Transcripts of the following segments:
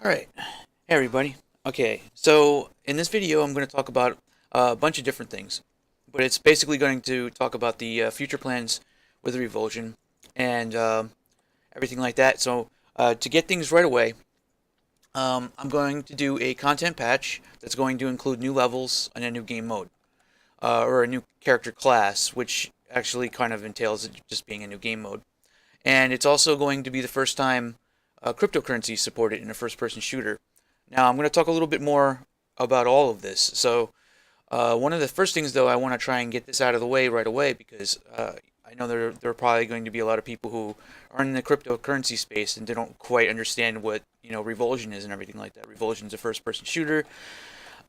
Alright, hey everybody. Okay, so in this video I'm going to talk about a bunch of different things, but it's basically going to talk about the future plans with the Revulsion and everything like that. So to get things right away, I'm going to do a content patch that's going to include new levels and a new game mode, or a new character class, which actually kind of entails it just being a new game mode. And it's also going to be the first time cryptocurrency is supported in a first-person shooter. Now, I'm going to talk a little bit more about all of this. So, one of the first things, though, I want to try and get this out of the way right away because I know there are probably going to be a lot of people who are in the cryptocurrency space and they don't quite understand what Revulsion is and everything like that. Revulsion is a first-person shooter.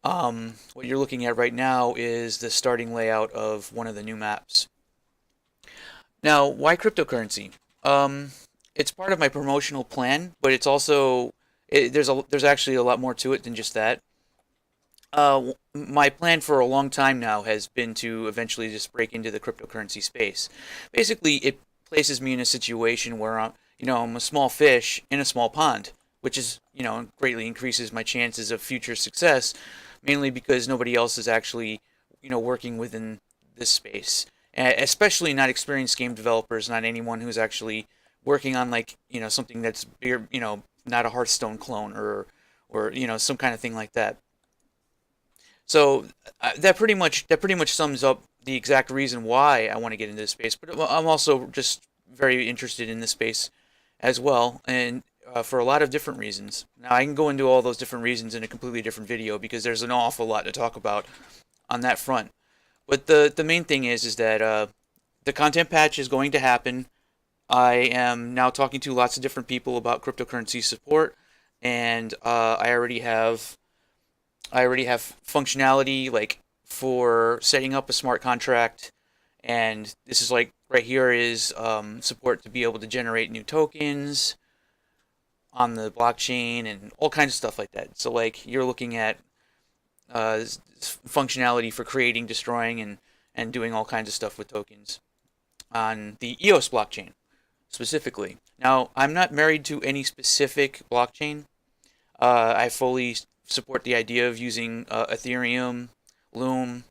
What you're looking at right now is the starting layout of one of the new maps. Now, why cryptocurrency? Um, it's part of my promotional plan, but it's also there's actually a lot more to it than just that. My plan for a long time now has been to eventually just break into the cryptocurrency space. Basically, it places me in a situation where I'm a small fish in a small pond, which is, greatly increases my chances of future success, mainly because nobody else is actually, working within this space. Especially not experienced game developers, not anyone who's actually working on like, something that's bigger, not a Hearthstone clone or some kind of thing like that. So that pretty much sums up the exact reason why I want to get into this space. But I'm also just very interested in this space as well, and for a lot of different reasons. Now I can go into all those different reasons in a completely different video because there's an awful lot to talk about on that front. But the main thing is that the content patch is going to happen. I am now talking to lots of different people about cryptocurrency support, and I already have functionality like for setting up a smart contract, and this is like right here is support to be able to generate new tokens on the blockchain and all kinds of stuff like that. So like you're looking at functionality for creating, destroying, and doing all kinds of stuff with tokens on the EOS blockchain specifically. Now, I'm not married to any specific blockchain. I fully support the idea of using Ethereum, Loom,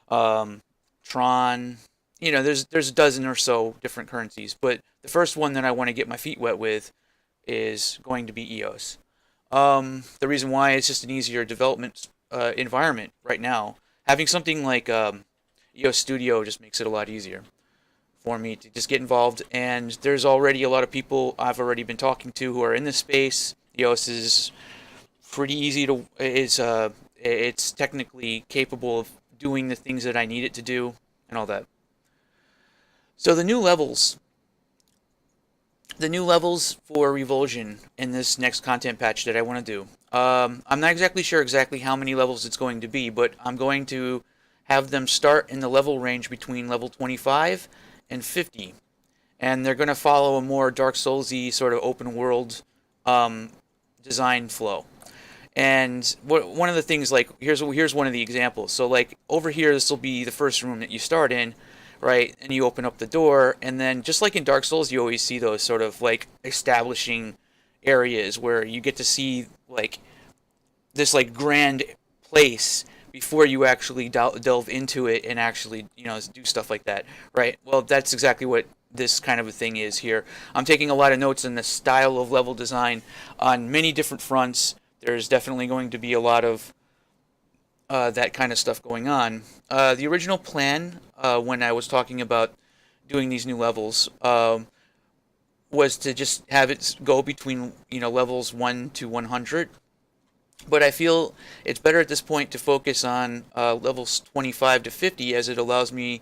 um, Tron. There's a dozen or so different currencies, but the first one that I want to get my feet wet with is going to be EOS. The reason why is just an easier development environment right now. Having something like EOS Studio just makes it a lot easier for me to just get involved. And there's already a lot of people I've already been talking to who are in this space. EOS is pretty easy to it's technically capable of doing the things that I need it to do and all that. So the new levels for Revulsion in this next content patch that I want to do. I'm not exactly sure exactly how many levels it's going to be, but I'm going to have them start in the level range between level 25 and 50. And they're going to follow a more Dark Souls-y sort of open world um, design flow. And one of the things, like, here's one of the examples. So like over here, this will be the first room that you start in, right? And you open up the door, and then just like in Dark Souls, you always see those sort of like establishing areas where you get to see like this like grand place before you actually delve into it and actually do stuff like that, right? Well, that's exactly what this kind of a thing is here. I'm taking a lot of notes on the style of level design on many different fronts. There's definitely going to be a lot of that kind of stuff going on. The original plan, when I was talking about doing these new levels, was to just have it go between levels 1 to 100. But I feel it's better at this point to focus on levels 25 to 50, as it allows me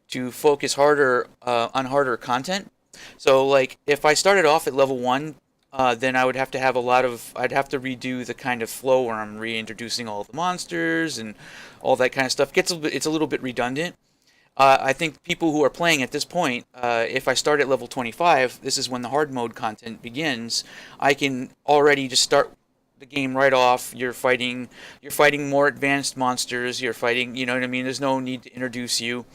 to focus harder on harder content. So like if I started off at level 1, then I would have to have I'd have to redo the kind of flow where I'm reintroducing all the monsters and all that kind of stuff. It's a little bit redundant. I think people who are playing at this point, if I start at level 25, this is when the hard mode content begins. I can already just start the game right off. You're fighting more advanced monsters. You're fighting, you know what I mean? There's no need to introduce you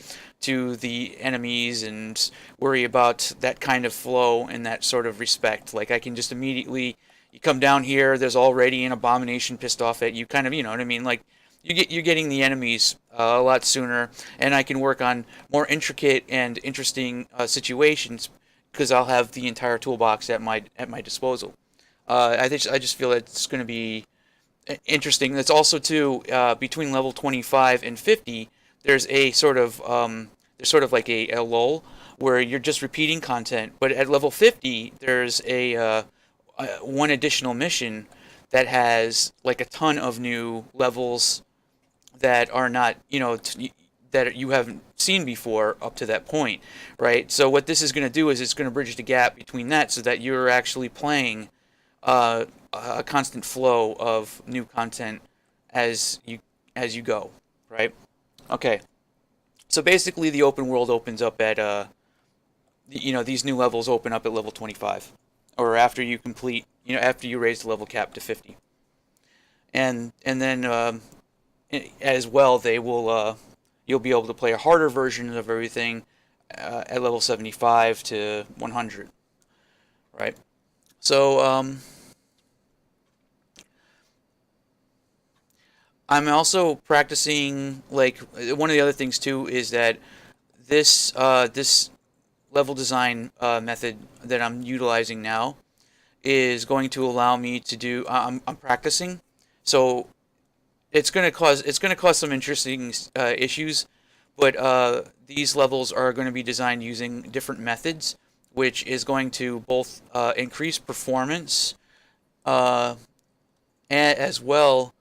to the enemies and worry about that kind of flow and that sort of respect. Like I can just immediately, You come down here, there's already an abomination pissed off at you, kind of, you know what I mean? Like, you're getting the enemies a lot sooner, and I can work on more intricate and interesting situations because I'll have the entire toolbox at my disposal. I just feel that it's going to be interesting. That's also too between level 25 and 50. There's a sort of like a lull where you're just repeating content, but at level 50 there's one additional mission that has like a ton of new levels that are not, that you haven't seen before up to that point, right? So what this is going to do is it's going to bridge the gap between that so that you're actually playing a constant flow of new content as you go, right? Okay. So basically the open world opens up at these new levels open up at level 25 or after you complete, after you raise the level cap to 50. And then as well, they will you'll be able to play a harder version of everything at level 75 to 100, right? So I'm also practicing, like, one of the other things too is that this level design method that I'm utilizing now is going to allow me to do. I'm practicing, so it's gonna cause some interesting issues, but these levels are going to be designed using different methods, which is going to both increase performance as well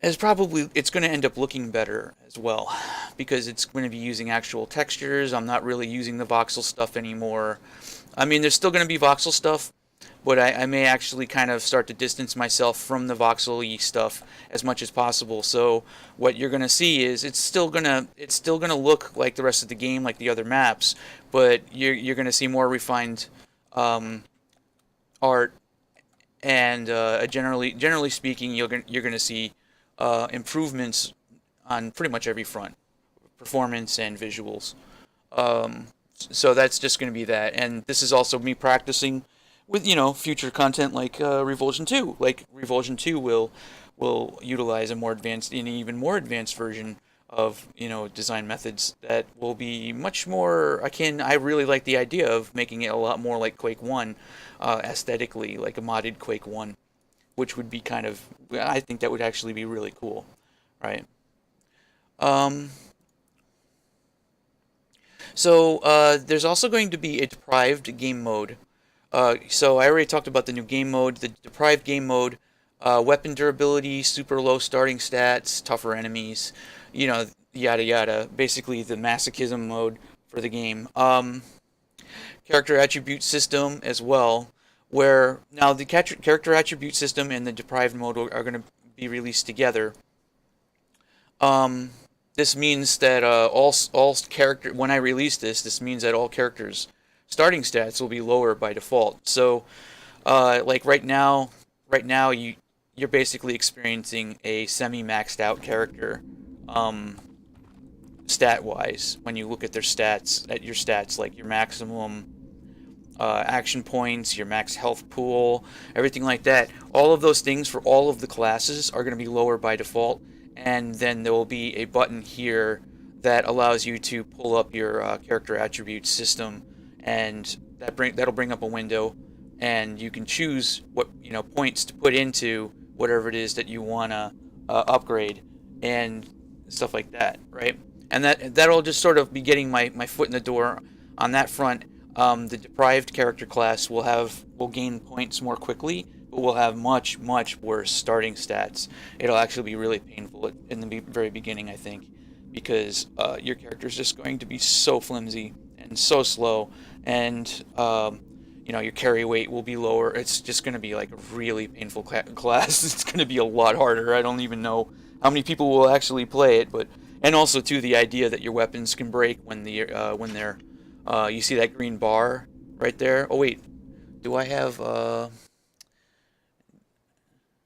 as probably it's going to end up looking better as well because it's going to be using actual textures. I'm not really using the voxel stuff anymore. I mean, there's still going to be voxel stuff, but I may actually kind of start to distance myself from the voxel-y stuff as much as possible. So what you're going to see is it's still gonna look like the rest of the game, like the other maps, but you're going to see more refined art, and generally speaking, you're going to see improvements on pretty much every front, performance and visuals. So that's just going to be that, and this is also me practicing with future content like Revulsion 2. Like Revulsion 2 will utilize a more advanced, an even more advanced version of design methods that will be much more. I really like the idea of making it a lot more like Quake 1 aesthetically, like a modded Quake 1, which would be kind of, I think that would actually be really cool, right? Um, so there's also going to be a deprived game mode. So I already talked about the new game mode, the deprived game mode, weapon durability, super low starting stats, tougher enemies, yada yada. Basically the masochism mode for the game. Character attribute system as well, where now the character attribute system and the deprived mode are going to be released together. Um, this means that all character when I release this means that all characters' starting stats will be lower by default. So, like right now you're basically experiencing a semi-maxed out character, um, stat wise. When you look at their stats, at your stats, like your maximum action points, your max health pool, everything like that. All of those things for all of the classes are going to be lower by default, and then there will be a button here that allows you to pull up your character attribute system, and that'll bring up a window, and you can choose what points to put into whatever it is that you want to upgrade and stuff like that, right? And that'll just sort of be getting my foot in the door on that front. The deprived character class will gain points more quickly, but will have much worse starting stats. It'll actually be really painful in the very beginning, I think, because your character is just going to be so flimsy and so slow, and your carry weight will be lower. It's just going to be like a really painful class. It's going to be a lot harder. I don't even know how many people will actually play it, but and also too the idea that your weapons can break when they're you see that green bar right there? Oh wait, do I have I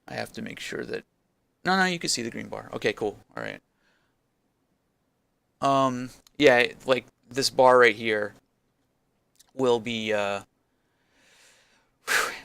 have to make sure that no, you can see the green bar. Okay, cool. All right. Yeah, like this bar right here will be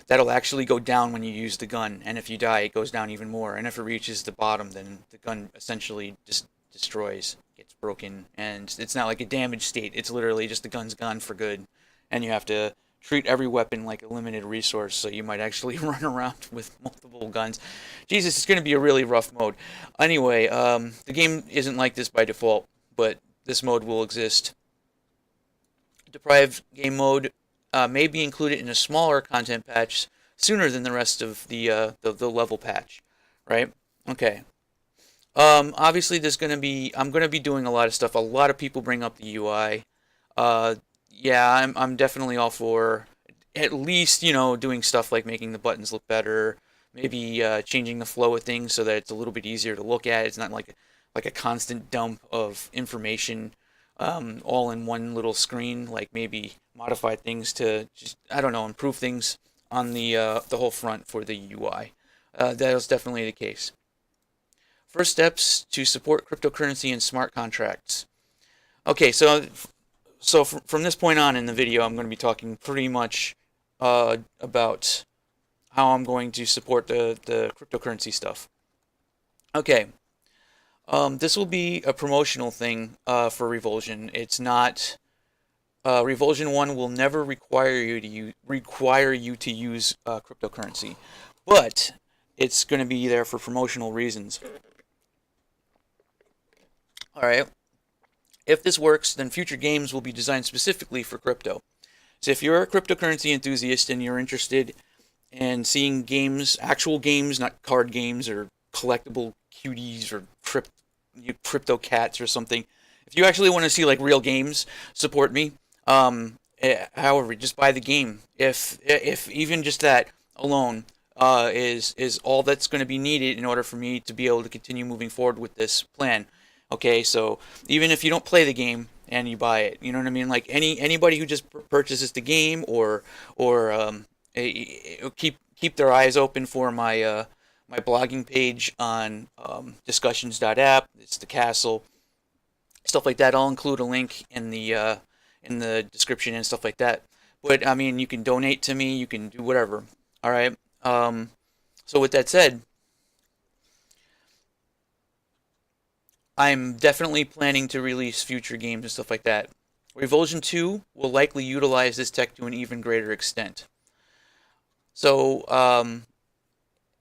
that'll actually go down when you use the gun, and if you die, it goes down even more. And if it reaches the bottom, then the gun essentially just destroys, gets broken, and it's not like a damaged state. It's literally just the gun's gone for good, and you have to treat every weapon like a limited resource, so you might actually run around with multiple guns. Jesus, it's going to be a really rough mode. Anyway, the game isn't like this by default, but this mode will exist. Deprived game mode may be included in a smaller content patch sooner than the rest of the level patch, right? Okay. Obviously, I'm gonna be doing a lot of stuff. A lot of people bring up the UI. Yeah, I'm definitely all for at least doing stuff like making the buttons look better, maybe changing the flow of things so that it's a little bit easier to look at. It's not like a constant dump of information all in one little screen. Like maybe modify things to just, I don't know, improve things on the whole front for the UI. That is definitely the case. First steps to support cryptocurrency and smart contracts. Okay, so from this point on in the video, I'm going to be talking pretty much about how I'm going to support the cryptocurrency stuff. Okay, this will be a promotional thing for Revulsion. It's not Revulsion 1 will never require you to use cryptocurrency, but it's going to be there for promotional reasons. All right. If this works, then future games will be designed specifically for crypto. So if you're a cryptocurrency enthusiast and you're interested in seeing games, actual games, not card games or collectible cuties or crypto cats or something, if you actually want to see like real games, support me. However, just buy the game. If even just that alone is all that's going to be needed in order for me to be able to continue moving forward with this plan. Okay, so even if you don't play the game and you buy it, you know what I mean? Like anybody who just purchases the game or keep their eyes open for my my blogging page on Discussions.app. It's the castle, stuff like that. I'll include a link in the description and stuff like that. But I mean, you can donate to me, you can do whatever. All right. So with that said, I'm definitely planning to release future games and stuff like that. Revulsion 2 will likely utilize this tech to an even greater extent. So,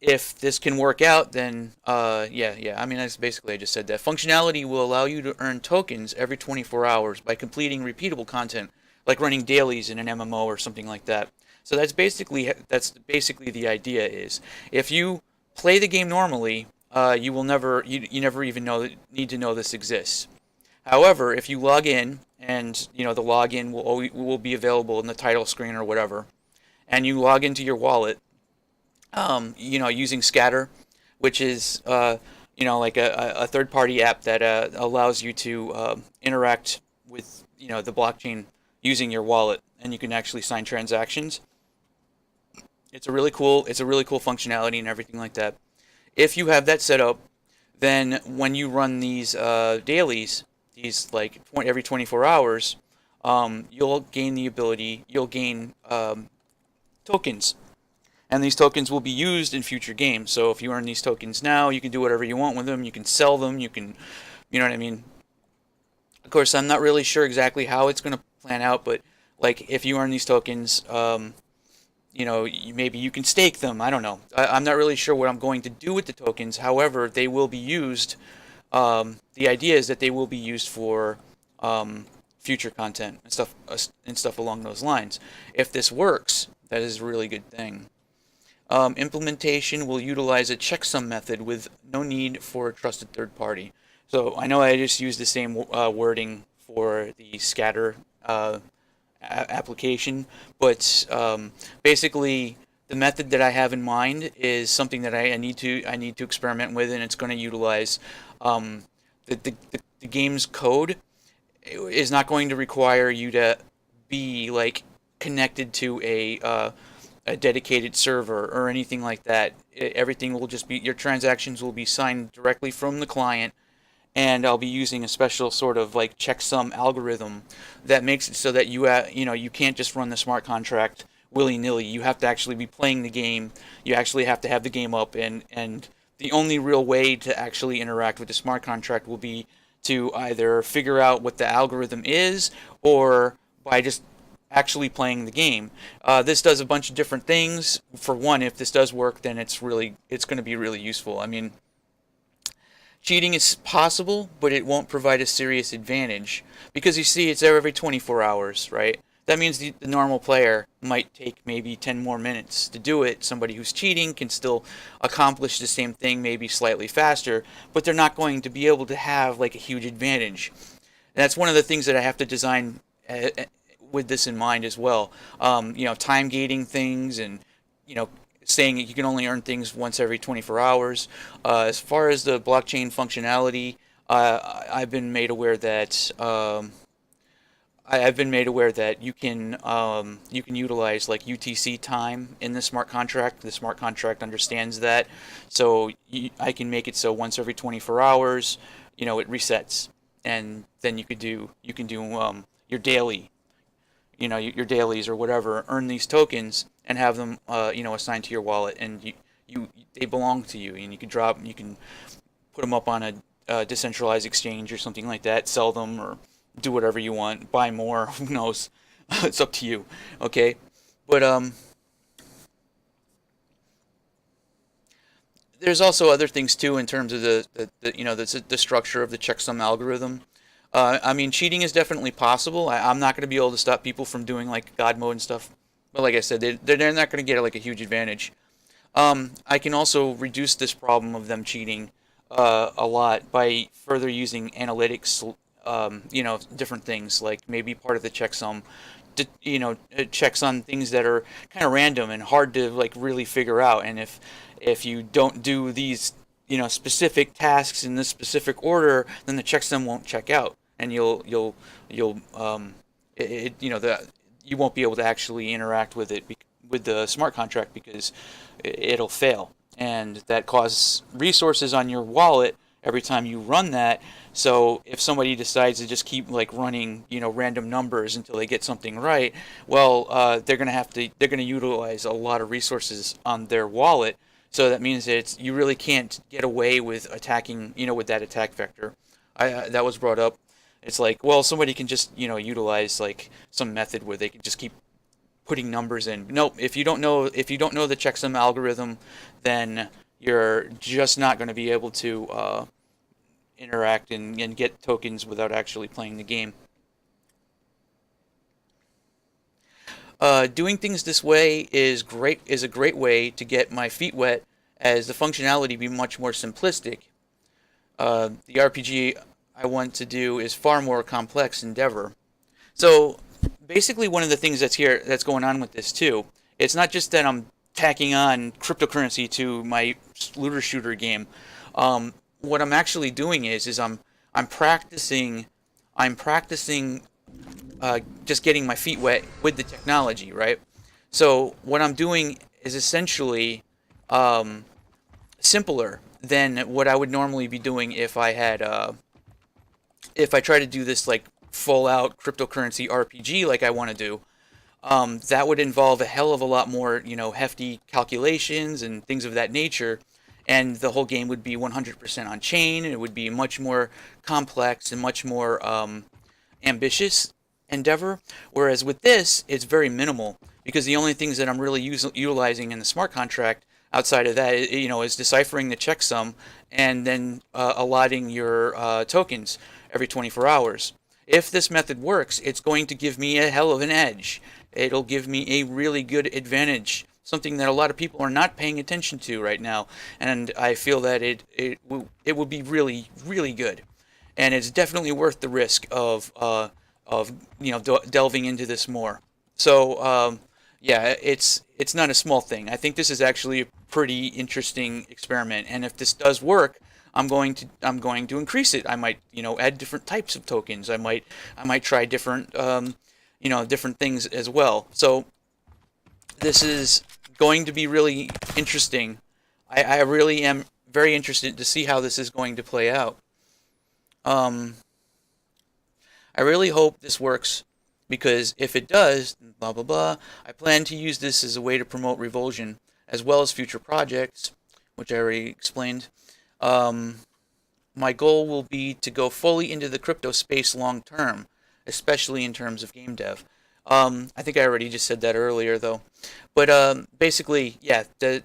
if this can work out, then, yeah. I mean, that's basically, I just said that. Functionality will allow you to earn tokens every 24 hours by completing repeatable content, like running dailies in an MMO or something like that. So that's basically the idea is, if you play the game normally, you will never even need to know this exists. However, if you log in, and the login will be available in the title screen or whatever, and you log into your wallet, using Scatter, which is like a third-party app that allows you to interact with the blockchain using your wallet, and you can actually sign transactions. It's a really cool functionality and everything like that. If you have that set up, then when you run these dailies, these like every 24 hours, you'll gain tokens. And these tokens will be used in future games. So if you earn these tokens now, you can do whatever you want with them. You can sell them. You can, you know what I mean? Of course, I'm not really sure exactly how it's going to plan out, but like if you earn these tokens, maybe you can stake them. I don't know. I'm not really sure what I'm going to do with the tokens. However, they will be used. The idea is that they will be used for future content and stuff along those lines. If this works, that is a really good thing. Implementation will utilize a checksum method with no need for a trusted third party. So I know I just used the same wording for the Scatter application, but basically the method that I have in mind is something that I need to experiment with, and it's going to utilize the game's code is not going to require you to be like connected to a dedicated server or anything like that. Everything will just be, your transactions will be signed directly from the client, and I'll be using a special sort of like checksum algorithm that makes it so that you can't just run the smart contract willy-nilly. You have to actually be playing the game. You actually have to have the game up, and the only real way to actually interact with the smart contract will be to either figure out what the algorithm is, or by just actually playing the game. This does a bunch of different things. For one, if this does work, then it's going to be really useful. I mean, cheating is possible, but it won't provide a serious advantage because you see, it's there every 24 hours, right? That means the normal player might take maybe 10 more minutes to do it. Somebody who's cheating can still accomplish the same thing, maybe slightly faster, but they're not going to be able to have like a huge advantage. And that's one of the things that I have to design with this in mind as well. Time gating things, and you know, saying that you can only earn things once every 24 hours. As far as the blockchain functionality, I've been made aware that I've been made aware that you can utilize like UTC time in the smart contract. The smart contract understands that, so I can make it so once every 24 hours, it resets, and then you can do your daily, your dailies or whatever, earn these tokens and have them assigned to your wallet, and they belong to you, and you can put them up on a decentralized exchange or something like that, sell them, or do whatever you want, buy more, who knows? It's up to you, okay? But there's also other things too in terms of the structure of the checksum algorithm. I mean, cheating is definitely possible. I'm not going to be able to stop people from doing like God mode and stuff. But like I said, they're not going to get like a huge advantage. I can also reduce this problem of them cheating a lot by further using analytics, different things, like maybe part of the checksum, checks on things that are kind of random and hard to like really figure out. And if you don't do these, specific tasks in this specific order, then the checksum won't check out, and you'll the you won't be able to actually interact with it with the smart contract because it'll fail, and that causes resources on your wallet every time you run that. So if somebody decides to just keep like running, random numbers until they get something right, well, they're gonna utilize a lot of resources on their wallet. So that means that you really can't get away with attacking, with that attack vector. That was brought up. It's like, well, somebody can just, utilize like some method where they can just keep putting numbers in. Nope. If you don't know the checksum algorithm, then you're just not going to be able to interact and get tokens without actually playing the game. Doing things this way is a great way to get my feet wet, as the functionality be much more simplistic. The RPG I want to do is far more complex endeavor. So basically, one of the things that's going on with this too, it's not just that I'm tacking on cryptocurrency to my looter shooter game. What I'm actually doing is I'm practicing just getting my feet wet with the technology, right? So what I'm doing is essentially simpler than what I would normally be doing if I try to do this like full out cryptocurrency RPG like I want to do. That would involve a hell of a lot more, hefty calculations and things of that nature, and the whole game would be 100% on chain, and it would be much more complex and much more ambitious endeavor. Whereas with this, it's very minimal, because the only things that I'm really utilizing in the smart contract outside of that, is deciphering the checksum and then allotting your tokens every 24 hours. If this method works, it's going to give me a hell of an edge. It'll give me a really good advantage, something that a lot of people are not paying attention to right now, and I feel that it will be really, really good, and it's definitely worth the risk of delving into this more. So yeah, it's not a small thing. I think this is actually a pretty interesting experiment, and if this does work, I'm going to increase it. I might add different types of tokens. I might try different different things as well. So this is going to be really interesting. I really am very interested to see how this is going to play out. I really hope this works. because if it does, blah blah blah, I plan to use this as a way to promote Revulsion as well as future projects, which I already explained. Um, my goal will be to go fully into the crypto space long term, especially in terms of game dev. I think I already just said that earlier, though. But basically, yeah, that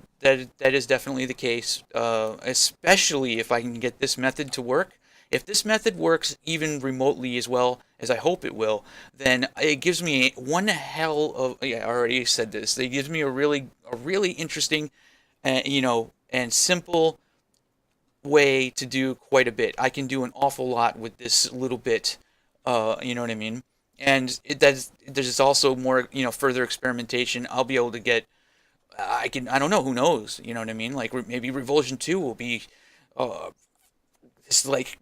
is definitely the case. Especially if I can get this method to work. If this method works even remotely as well as I hope it will, then it gives me one hell of. Yeah, I already said this. It gives me a really interesting, and simple way to do quite a bit. I can do an awful lot with this little bit. You know what I mean? And there's also more, further experimentation. I'll be able to get. I don't know. Who knows? You know what I mean? Like maybe Revulsion 2 will be uh, this like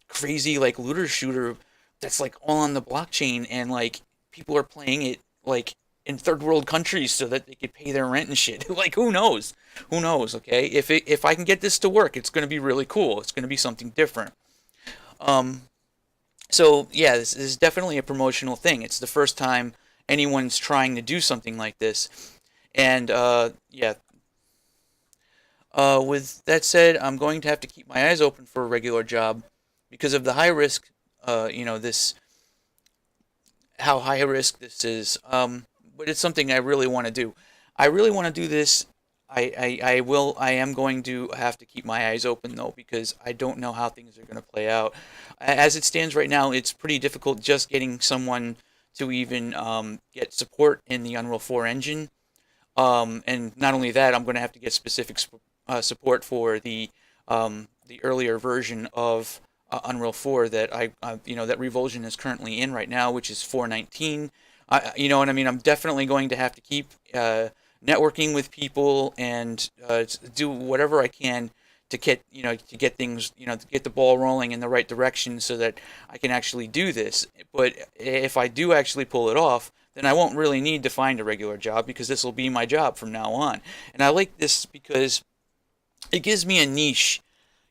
crazy like looter shooter that's like all on the blockchain, and like people are playing it like in third world countries so that they could pay their rent and shit. Like who knows? Who knows? Okay, if I can get this to work, it's going to be really cool. It's going to be something different. Um, so yeah, this is definitely a promotional thing. It's the first time anyone's trying to do something like this, and yeah. With that said, I'm going to have to keep my eyes open for a regular job because of the high risk. This how high risk this is. But it's something I really want to do. I really want to do this. I will. I am going to have to keep my eyes open though because I don't know how things are going to play out. As it stands right now, it's pretty difficult just getting someone to even get support in the Unreal 4 engine. And not only that, I'm going to have to get specific support for the earlier version of Unreal 4 that that Revulsion is currently in right now, which is 4.19. You know what I mean? I'm definitely going to have to keep networking with people and do whatever I can to get things, to get the ball rolling in the right direction so that I can actually do this. But if I do actually pull it off, then I won't really need to find a regular job because this will be my job from now on. And I like this because it gives me a niche.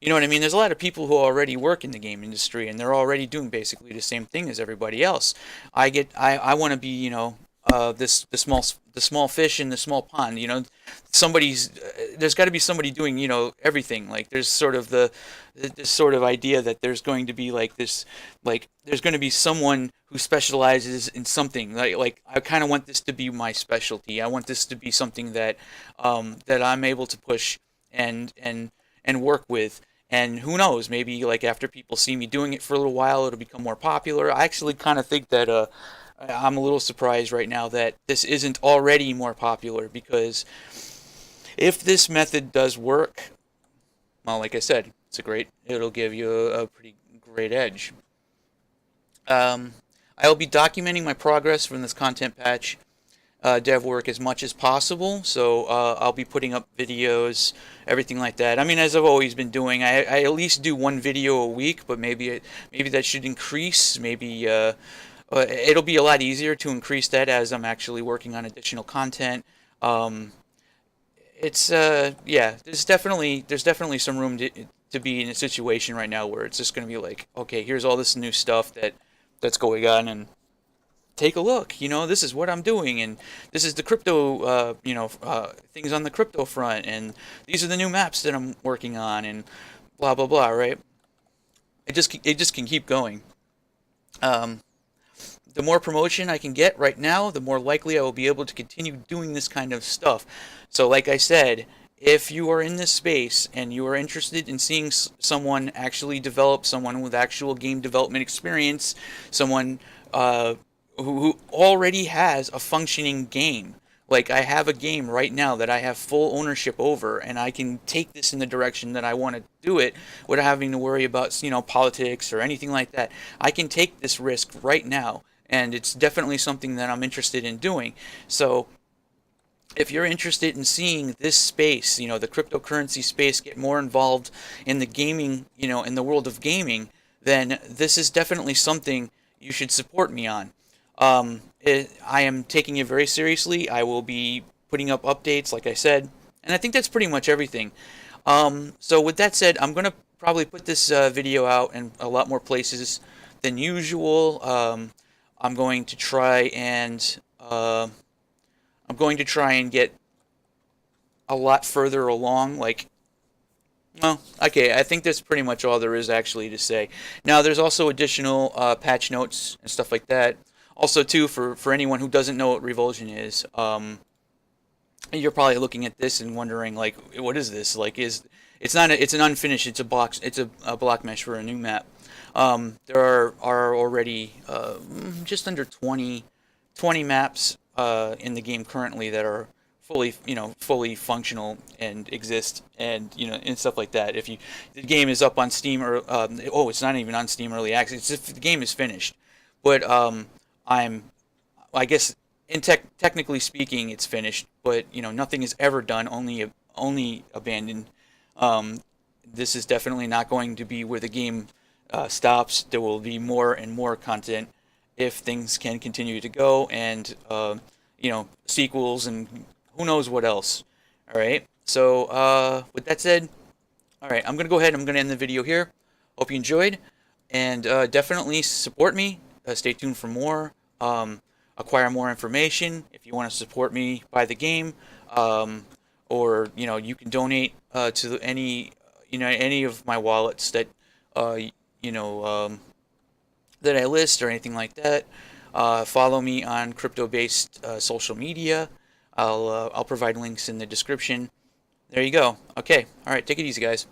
You know what I mean? There's a lot of people who already work in the game industry and they're already doing basically the same thing as everybody else. I want to be, this the small fish in the small pond. There's got to be somebody doing, everything. Like there's sort of this sort of idea that there's going to be like this, like there's going to be someone who specializes in something. Like I kind of want this to be my specialty. I want this to be something that I'm able to push and work with. And who knows, maybe like after people see me doing it for a little while, it'll become more popular. I actually kind of think that I'm a little surprised right now that this isn't already more popular because if this method does work, well, like I said, it'll give you a pretty great edge. Um, I'll be documenting my progress from this content patch dev work as much as possible. So I'll be putting up videos, everything like that. I mean, as I've always been doing, I at least do one video a week, but maybe that should increase. Maybe it'll be a lot easier to increase that as I'm actually working on additional content. Um, it's yeah, there's definitely some room to be in a situation right now where it's just going to be like, okay, here's all this new stuff that's going on, and take a look. This is what I'm doing, and this is the crypto, things on the crypto front, and these are the new maps that I'm working on, and blah blah blah. Right? It just can keep going. Um, the more promotion I can get right now, the more likely I will be able to continue doing this kind of stuff. So, like I said, if you are in this space and you are interested in seeing someone actually develop, someone with actual game development experience, someone who already has a functioning game. Like I have a game right now that I have full ownership over, and I can take this in the direction that I want to do it without having to worry about politics or anything like that. I can take this risk right now, and it's definitely something that I'm interested in doing. So if you're interested in seeing this space, the cryptocurrency space, get more involved in the gaming, in the world of gaming, then this is definitely something you should support me on. I am taking it very seriously. I will be putting up updates, like I said, and I think that's pretty much everything. So with that said, I'm going to probably put this video out in a lot more places than usual. I'm going to try and get a lot further along. Like, well, okay, I think that's pretty much all there is actually to say. Now, there's also additional patch notes and stuff like that. Also, too, for anyone who doesn't know what Revulsion is, you're probably looking at this and wondering, like, what is this? Like, it's not it's an unfinished, a block mesh for a new map. There are already just under 20 maps in the game currently that are fully functional and exist, and and stuff like that. If the game is up on Steam, or it's not even on Steam Early Access. It's if the game is finished, but I'm I guess technically speaking, it's finished, but nothing is ever done, only abandoned. Um, this is definitely not going to be where the game stops. There will be more and more content if things can continue to go, and sequels and who knows what else. All right. So with that said, all right, I'm gonna go ahead. I'm gonna end the video here. Hope you enjoyed, and definitely support me. Stay tuned for more. Acquire more information if you want to support me, buy the game, or you can donate to any of my wallets that uh, you know that I list or anything like that. Follow me on crypto-based social media. I'll provide links in the description. There you go. Okay. All right. Take it easy, guys.